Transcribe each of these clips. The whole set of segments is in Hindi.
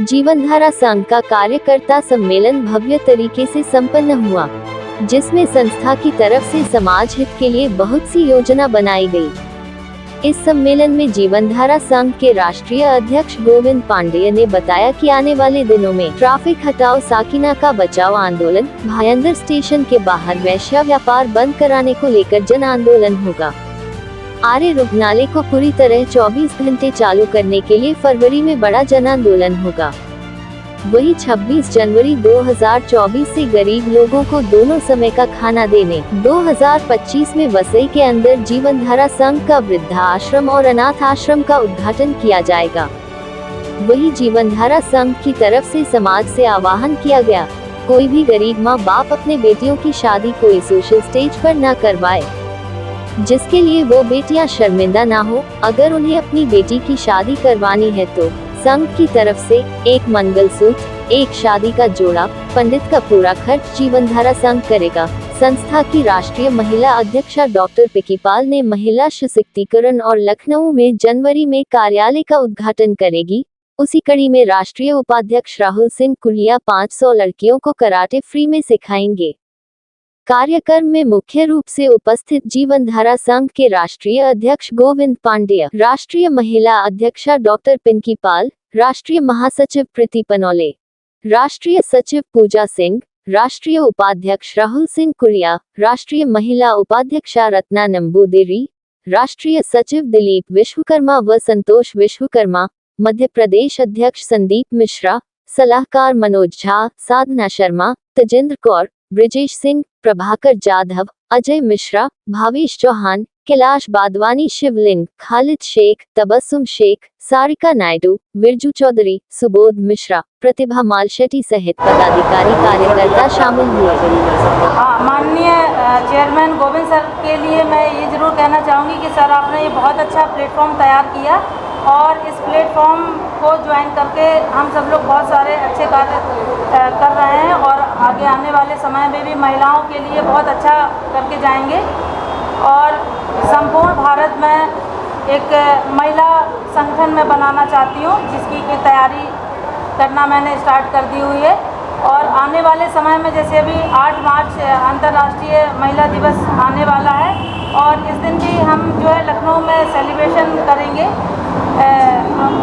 जीवनधारा संघ का कार्यकर्ता सम्मेलन भव्य तरीके से संपन्न हुआ, जिसमें संस्था की तरफ से समाज हित के लिए बहुत सी योजना बनाई गई। इस सम्मेलन में जीवनधारा संघ के राष्ट्रीय अध्यक्ष गोविंद पांडेय ने बताया कि आने वाले दिनों में ट्रैफिक हटाओ साकिना का बचाओ आंदोलन, भायंदर स्टेशन के बाहर वैश्य व्यापार बंद कराने को लेकर जन आंदोलन होगा। आर्य रुग्णालय को पूरी तरह 24 घंटे चालू करने के लिए फरवरी में बड़ा जन आंदोलन होगा। वही 26 जनवरी 2024 से गरीब लोगों को दोनों समय का खाना देने 2025 में वसई के अंदर जीवनधारा संघ का वृद्धा आश्रम और अनाथ आश्रम का उद्घाटन किया जाएगा। वही जीवनधारा संघ की तरफ से समाज से आह्वान किया गया, कोई भी गरीब माँ बाप अपने बेटियों की शादी कोई सोशल स्टेज पर न करवाए, जिसके लिए वो बेटियां शर्मिंदा ना हो। अगर उन्हें अपनी बेटी की शादी करवानी है तो संघ की तरफ से एक मंगलसूत्र, एक शादी का जोड़ा, पंडित का पूरा खर्च जीवनधारा संघ करेगा। संस्था की राष्ट्रीय महिला अध्यक्षा डॉक्टर पिकी पाल ने महिला सशक्तिकरण और लखनऊ में जनवरी में कार्यालय का उद्घाटन करेगी। उसी कड़ी में राष्ट्रीय उपाध्यक्ष राहुल सिंह कुलिया 500 लड़कियों को कराटे फ्री में सिखाएंगे। कार्यक्रम में मुख्य रूप से उपस्थित जीवनधारा संघ के राष्ट्रीय अध्यक्ष गोविंद पांडेय, राष्ट्रीय महिला अध्यक्षा डॉक्टर पिंकी पाल, राष्ट्रीय महासचिव प्रीति पनौले, राष्ट्रीय सचिव पूजा सिंह, राष्ट्रीय उपाध्यक्ष राहुल सिंह कुलिया, राष्ट्रीय महिला उपाध्यक्षा रत्ना नंबूदिरी, राष्ट्रीय सचिव दिलीप विश्वकर्मा व संतोष विश्वकर्मा, मध्य प्रदेश अध्यक्ष संदीप मिश्रा, सलाहकार मनोज झा, साधना शर्मा, तेजेंद्र कौर, ब्रिजेश सिंह, प्रभाकर जाधव, अजय मिश्रा, भावेश चौहान, कैलाश बादवानी, शिवलिंग, खालिद शेख, तबस्सुम शेख, सारिका नायडू, बिरजू चौधरी, सुबोध मिश्रा, प्रतिभा मालशेट्टी सहित पदाधिकारी कार्यकर्ता शामिल हुए। माननीय चेयरमैन गोविंद सर के लिए मैं ये जरूर कहना चाहूँगी कि सर आपने ये बहुत अच्छा प्लेटफॉर्म तैयार किया और इस प्लेटफॉर्म को ज्वाइन करके हम सब लोग बहुत सारे अच्छे कार्य कर रहे हैं और आगे आने वाले समय में भी महिलाओं के लिए बहुत अच्छा करके जाएंगे। और संपूर्ण भारत में एक महिला संगठन में बनाना चाहती हूँ, जिसकी की तैयारी करना मैंने स्टार्ट कर दी हुई है। और आने वाले समय में जैसे अभी 8 मार्च अंतर्राष्ट्रीय महिला दिवस आने वाला है और इस दिन भी हम जो है लखनऊ में सेलिब्रेशन करेंगे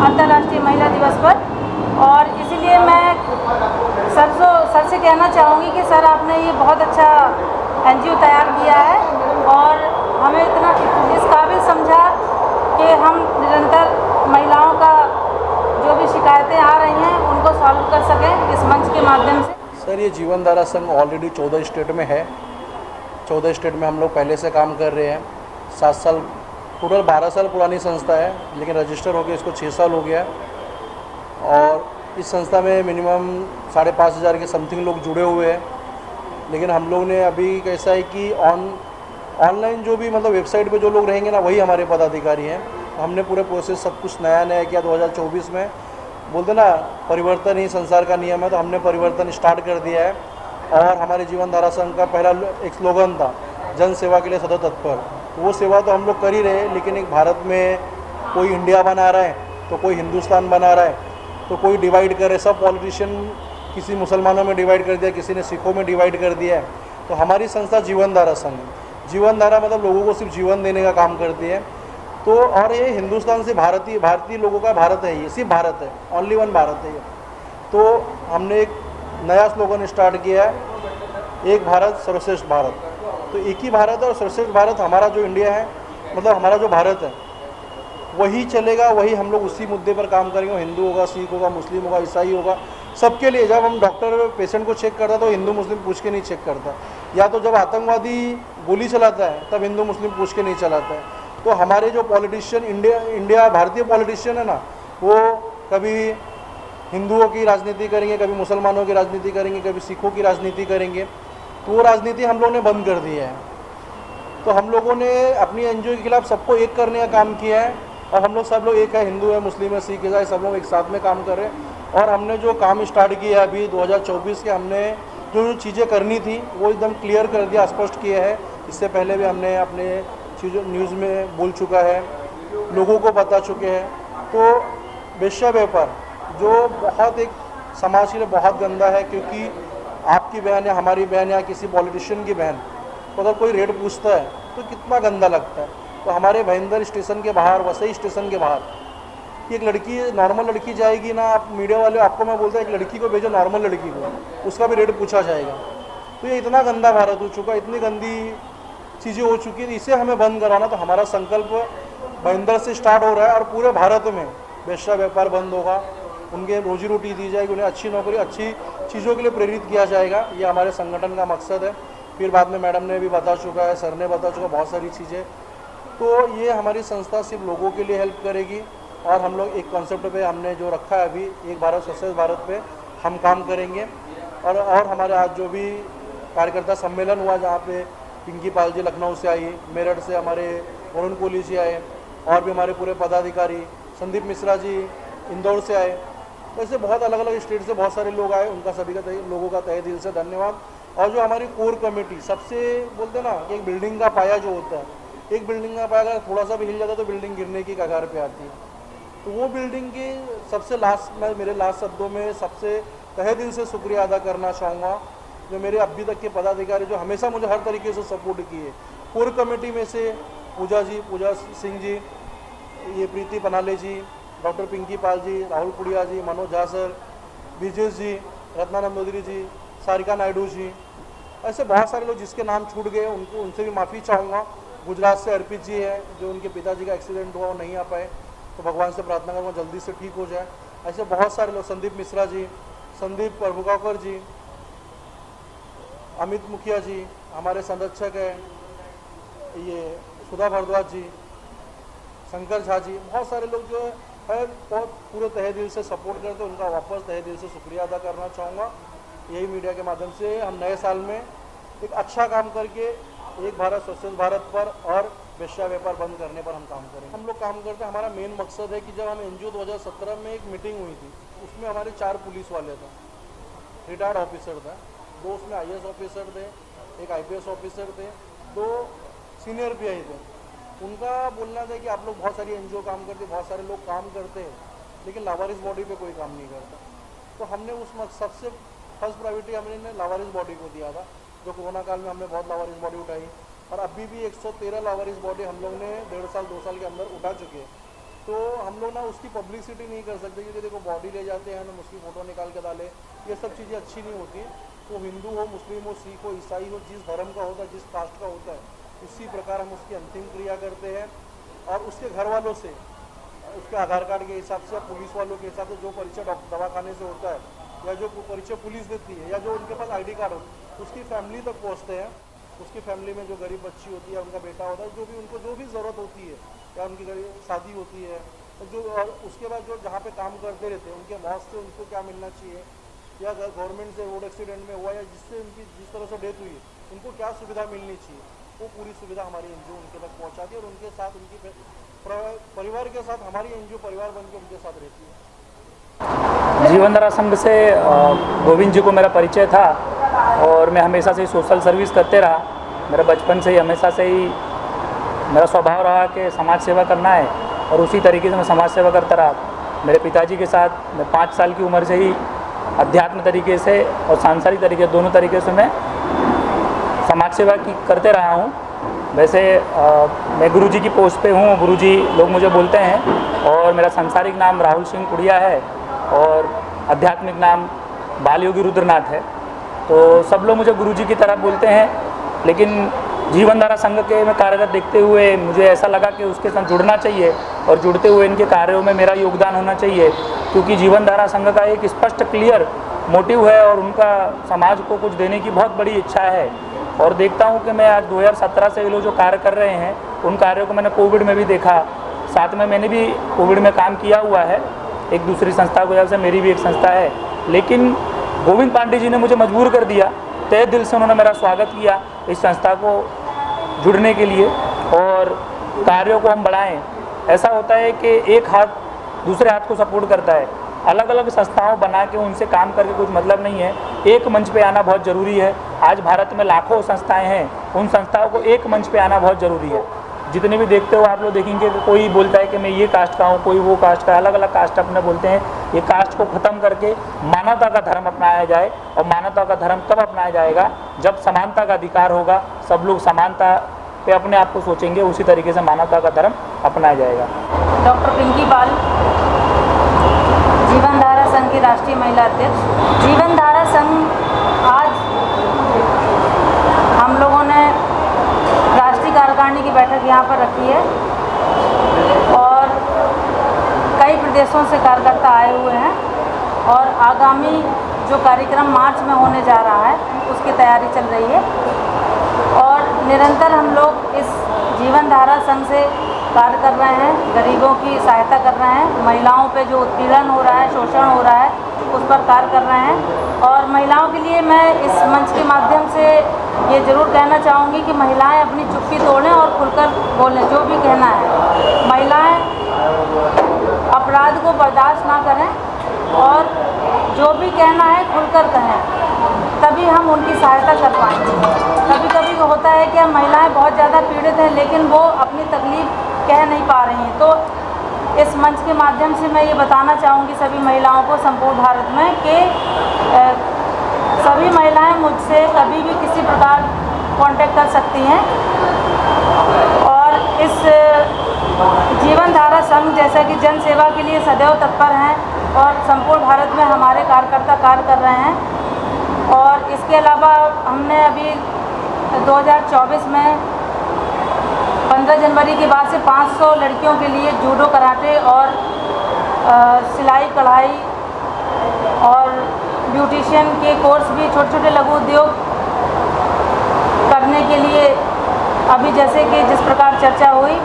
अंतर्राष्ट्रीय महिला दिवस पर। और इसीलिए मैं सर से कहना चाहूँगी कि सर आपने ये बहुत अच्छा एनजीओ तैयार किया है और हमें इतना इस काबिल समझा कि हम निरंतर महिलाओं का जो भी शिकायतें आ रही हैं उनको सॉल्व कर सकें इस मंच के माध्यम से। सर ये जीवनधारा संघ ऑलरेडी 14 स्टेट में है। 14 स्टेट में हम लोग पहले से काम कर रहे हैं। 7 साल, टोटल 12 साल पुरानी संस्था है, लेकिन रजिस्टर हो गया इसको 6 साल हो गया। और इस संस्था में मिनिमम 5,500 के समथिंग लोग जुड़े हुए हैं। लेकिन हम लोग ने अभी कैसा है कि ऑनलाइन जो भी मतलब वेबसाइट पे जो लोग रहेंगे ना, वही हमारे पदाधिकारी हैं। हमने पूरे प्रोसेस सब कुछ नया किया। 2024 में बोलते ना परिवर्तन ही संसार का नियम है, तो हमने परिवर्तन स्टार्ट कर दिया है। और हमारे जीवनधारा संघ का पहला एक स्लोगन था, जन सेवा के लिए सदा तत्पर। वो सेवा तो हम लोग कर ही रहे हैं, लेकिन एक भारत में कोई इंडिया बना रहा है तो कोई हिंदुस्तान बना रहा है, तो कोई डिवाइड करे। सब पॉलिटिशियन किसी मुसलमानों में डिवाइड कर दिया, किसी ने सिखों में डिवाइड कर दिया है। तो हमारी संस्था जीवनधारा संघ, जीवनधारा मतलब लोगों को सिर्फ जीवन देने का काम करती है। तो और ये हिंदुस्तान से भारतीय लोगों का भारत है, ये सिर्फ भारत है, ओनली वन भारत है ये। तो हमने एक नया स्लोगन स्टार्ट किया है, एक भारत सर्वश्रेष्ठ भारत। तो एक ही भारत है और सर्वश्रेष्ठ भारत हमारा जो इंडिया है, मतलब हमारा जो भारत है वही चलेगा, वही हम लोग उसी मुद्दे पर काम करेंगे। हिंदू होगा, सिख होगा, मुस्लिम होगा, ईसाई होगा, सबके लिए। जब हम डॉक्टर पेशेंट को चेक करता है तो हिंदू मुस्लिम पूछ के नहीं चेक करता, या तो जब आतंकवादी गोली चलाता है तब हिंदू मुस्लिम पूछ के नहीं चलाता है। तो हमारे जो पॉलिटिशियन इंडिया भारतीय पॉलिटिशियन है ना, वो कभी हिंदुओं की राजनीति करेंगे, कभी मुसलमानों की राजनीति करेंगे, कभी सिखों की राजनीति करेंगे। तो वो राजनीति हम लोगों ने बंद कर दी है। तो हम लोगों ने अपनी एनजीओ के खिलाफ सबको एक करने का काम किया है और हम लोग सब लोग एक है, हिंदू है, मुस्लिम है, सिख है, सब लोग एक साथ में काम कर रहे हैं। और हमने जो काम स्टार्ट किया है अभी 2024 के, हमने जो चीज़ें करनी थी वो एकदम क्लियर कर दिया, स्पष्ट किया है। इससे पहले भी हमने अपने चीज़ों न्यूज़ में बोल चुका है, लोगों को बता चुके हैं। तो वेश्या व्यापार जो बहुत एक समाज के लिए बहुत गंदा है, क्योंकि आपकी बहन या हमारी बहन या किसी पॉलिटिशियन की बहन तो अगर कोई रेट पूछता है तो कितना गंदा लगता है। तो हमारे भाईंदर स्टेशन के बाहर, वसई स्टेशन के बाहर एक लड़की, नॉर्मल लड़की जाएगी ना, आप मीडिया वाले आपको मैं बोलता है एक लड़की को भेजो, नॉर्मल लड़की को, उसका भी रेट पूछा जाएगा। तो ये इतना गंदा भारत हो चुका, इतनी गंदी चीज़ें हो चुकी है, इसे हमें बंद कराना। तो हमारा संकल्प भाईंदर से स्टार्ट हो रहा है और पूरे भारत में वेश्या व्यापार बंद होगा, उनके रोजी रोटी दी जाएगी, उन्हें अच्छी नौकरी, अच्छी चीज़ों के लिए प्रेरित किया जाएगा। ये हमारे संगठन का मकसद है। फिर बाद में मैडम ने भी बता चुका है, सर ने बता चुका बहुत सारी चीज़ें। तो ये हमारी संस्था सिर्फ लोगों के लिए हेल्प करेगी और हम लोग एक कॉन्सेप्ट पे हमने जो रखा है अभी, एक भारत श्रेष्ठ भारत पे हम काम करेंगे। और हमारे आज जो भी कार्यकर्ता सम्मेलन हुआ, जहाँ पे पिंकी पाल जी लखनऊ से आई, मेरठ से हमारे वरुण कोहली जी आए, और भी हमारे पूरे पदाधिकारी, संदीप मिश्रा जी इंदौर से आए, तो ऐसे बहुत अलग अलग स्टेट से बहुत सारे लोग आए। उनका सभी का लोगों का तहे दिल से धन्यवाद। और जो हमारी कोर कमेटी, सबसे बोलते ना कि एक बिल्डिंग का पाया जो होता है, एक बिल्डिंग का पाया अगर थोड़ा सा भी हिल जाता है तो बिल्डिंग गिरने की कगार पे आती है। तो वो बिल्डिंग के सबसे लास्ट, मैं मेरे लास्ट शब्दों में सबसे तहे दिल से शुक्रिया अदा करना चाहूँगा जो मेरे अभी तक के पदाधिकारी जो हमेशा मुझे हर तरीके से सपोर्ट किए। कोर कमेटी में से पूजा सिंह जी, ये प्रीति पनाले जी, डॉक्टर पिंकी पाल जी, राहुल पुड़िया जी, मनोज झा सर, ब्रिजेश जी, रत्नानंद मोदी जी, सारिका नायडू जी, ऐसे बहुत सारे लोग जिसके नाम छूट गए उनसे भी माफ़ी चाहूँगा। गुजरात से अर्पित जी है, जो उनके पिताजी का एक्सीडेंट हुआ, वो नहीं आ पाए, तो भगवान से प्रार्थना करूँगा जल्दी से ठीक हो जाए। ऐसे बहुत सारे लोग, संदीप मिश्रा जी, संदीप प्रभुकाकर जी, अमित मुखिया जी, हमारे संरक्षक है ये सुधा भारद्वाज जी, शंकर झा जी, बहुत सारे लोग जो है बहुत पूरे तहे दिल से सपोर्ट करते हैं, उनका वापस तहे दिल से शुक्रिया अदा करना चाहूँगा। यही मीडिया के माध्यम से हम नए साल में एक अच्छा काम करके एक भारत श्रेष्ठ भारत पर और वेश्या व्यापार बंद करने पर हम काम करेंगे। हम लोग काम करते हैं, हमारा मेन मकसद है कि जब हम एनजीओ 2017 में एक मीटिंग हुई थी, उसमें हमारे 4 पुलिस वाले थे, रिटायर्ड ऑफिसर थे, 2 उसमें IAS ऑफिसर थे, एक IPS ऑफिसर थे, 2 सीनियर PI थे। उनका बोलना था कि आप लोग बहुत सारी एनजीओ काम करते, बहुत सारे लोग काम करते हैं, लेकिन लावारिस बॉडी पे कोई काम नहीं करता। तो हमने उस सबसे फर्स्ट प्रायोरिटी हमने लावारिस बॉडी को दिया था, जो कोरोना काल में हमने बहुत लावारिस बॉडी उठाई, और अभी भी 113 लावारिस बॉडी हम लोग ने 1.5 साल 2 साल के अंदर उठा चुके हैं। तो हम लोग ना उसकी पब्लिसिटी नहीं कर सकते, क्योंकि देखो बॉडी ले जाते हैं, हम उसकी फ़ोटो निकाल के डालें, ये सब चीज़ें अच्छी नहीं होती। तो हिंदू हो, मुस्लिम हो, सिख हो, ईसाई हो, जिस धर्म का होता है, जिस कास्ट का होता है, उसी प्रकार हम उसकी अंतिम क्रिया करते हैं। और उसके घर वालों से, उसके आधार कार्ड के हिसाब से, पुलिस वालों के हिसाब से जो परिचय दवाखाने से होता है, या जो परिचय पुलिस देती है, या जो उनके पास ID कार्ड हो, उसकी फैमिली तक पहुँचते हैं। उसकी फैमिली में जो गरीब बच्ची होती है, उनका बेटा होता है, जो भी उनको जो भी ज़रूरत होती है, या उनकी शादी होती है, जो, और उसके बाद जो जहाँ पे काम करते रहते हैं, उनके बॉस से उनको क्या मिलना चाहिए, या गवर्नमेंट से रोड एक्सीडेंट में हुआ, या जिससे उनकी जिस तरह से डेथ हुई, उनको क्या सुविधा मिलनी चाहिए, वो पूरी सुविधा हमारी एनजीओ उनके तक पहुँचाती है। और उनके साथ, उनकी परिवार के साथ हमारी एनजीओ परिवार बन के उनके साथ रहती है। जीवनधारा संघ से गोविंद जी को मेरा परिचय था, और मैं हमेशा से ही सोशल सर्विस करते रहा। मेरा बचपन से ही, हमेशा से ही मेरा स्वभाव रहा कि समाज सेवा करना है, और उसी तरीके से मैं समाज सेवा करता रहा। मेरे पिताजी के साथ मैं 5 साल की उम्र से ही अध्यात्म तरीके से और सांसारिक तरीके, दोनों तरीके से मैं समाज सेवा करते रहा हूँ। वैसे मैं गुरुजी की पोस्ट पे हूँ, गुरुजी लोग मुझे बोलते हैं, और मेरा सांसारिक नाम राहुल सिंह पुड़िया है, और आध्यात्मिक नाम बालयोगी रुद्रनाथ है। तो सब लोग मुझे गुरुजी की तरह बोलते हैं, लेकिन जीवनधारा संघ के में कार्यरत देखते हुए मुझे ऐसा लगा कि उसके साथ जुड़ना चाहिए, और जुड़ते हुए इनके कार्यों में मेरा योगदान होना चाहिए, क्योंकि जीवनधारा संघ का एक स्पष्ट क्लियर मोटिव है, और उनका समाज को कुछ देने की बहुत बड़ी इच्छा है। और देखता हूँ कि मैं आज 2017 से ये लोग जो कार्य कर रहे हैं, उन कार्यों को मैंने कोविड में भी देखा, साथ में मैंने भी कोविड में काम किया हुआ है एक दूसरी संस्था की वजह से, मेरी भी एक संस्था है। लेकिन गोविंद पांडे जी ने मुझे मजबूर कर दिया, तहे दिल से उन्होंने मेरा स्वागत किया इस संस्था को जुड़ने के लिए, और कार्यों को हम बढ़ाएं। ऐसा होता है कि एक हाथ दूसरे हाथ को सपोर्ट करता है। अलग अलग संस्थाओं बना के उनसे काम करके कुछ मतलब नहीं है, एक मंच पे आना बहुत ज़रूरी है। आज भारत में लाखों संस्थाएं हैं, उन संस्थाओं को एक मंच पे आना बहुत ज़रूरी है। जितने भी देखते हो आप लोग देखेंगे कि कोई बोलता है कि मैं ये कास्ट का हूँ, कोई वो कास्ट का, अलग अलग कास्ट अपने बोलते हैं। ये कास्ट को ख़त्म करके मानवता का धर्म अपनाया जाए। और मानवता का धर्म कब अपनाया जाएगा? जब समानता का अधिकार होगा, सब लोग समानता पे अपने आप को सोचेंगे, उसी तरीके से मानवता का धर्म अपनाया जाएगा। डॉक्टर पिंकी पाल, जीवन धारा संघ की राष्ट्रीय महिला अध्यक्ष। जीवन धारा संघ आज हम लोगों ने राष्ट्रीय कार्यकारिणी की बैठक यहाँ पर रखी है और कई प्रदेशों से कार्यकर्ता आए हुए हैं और आगामी जो कार्यक्रम मार्च में होने जा रहा है उसकी तैयारी चल रही है। और निरंतर हम लोग इस जीवन धारा संघ से कार्य कर रहे हैं, गरीबों की सहायता कर रहे हैं, महिलाओं पे जो उत्पीड़न हो रहा है, शोषण हो रहा है, उस पर कार्य कर रहे हैं। और महिलाओं के लिए मैं इस मंच के माध्यम से ये ज़रूर कहना चाहूँगी कि महिलाएं अपनी चुप्पी तोड़ें और खुलकर बोलें, जो भी कहना है। महिलाएं अपराध को बर्दाश्त ना करें और जो भी कहना है खुलकर कहें, तभी हम उनकी सहायता कर पाएंगे। कभी कभी होता है कि हम महिलाएं बहुत ज़्यादा पीड़ित हैं लेकिन वो अपनी तकलीफ़ कह नहीं पा रही हैं। तो इस मंच के माध्यम से मैं ये बताना चाहूँगी सभी महिलाओं को संपूर्ण भारत में कि सभी महिलाएं मुझसे कभी भी किसी प्रकार कांटेक्ट कर सकती हैं। और इस जीवन धारा संघ जैसा कि जन सेवा के लिए सदैव तत्पर हैं और संपूर्ण भारत में हमारे कार्यकर्ता कार्य कर रहे हैं। और इसके अलावा हमने अभी 2024 में 15 जनवरी के बाद से 500 लड़कियों के लिए जूडो, कराटे और सिलाई कढ़ाई और ब्यूटिशियन के कोर्स भी, छोटे छोटे लघु उद्योग करने के लिए अभी जैसे कि जिस प्रकार चर्चा हुई।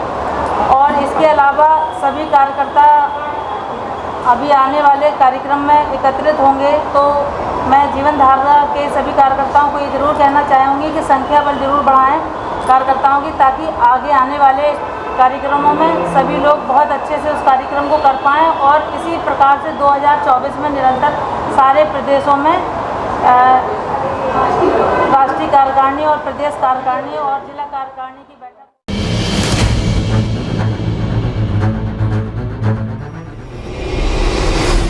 और इसके अलावा सभी कार्यकर्ता अभी आने वाले कार्यक्रम में एकत्रित होंगे। तो मैं जीवन धारा के सभी कार्यकर्ताओं को ये ज़रूर कहना चाहूँगी कि संख्या बल जरूर बढ़ाएं कार्यकर्ताओं की, ताकि आगे आने वाले कार्यक्रमों में सभी लोग बहुत अच्छे से उस कार्यक्रम को कर पाएँ। और इसी प्रकार से 2024 में निरंतर सारे प्रदेशों में राष्ट्रीय कार्यकारिणी और प्रदेश कार्यकारिणी और जिला कार्यकारिणी की बैठक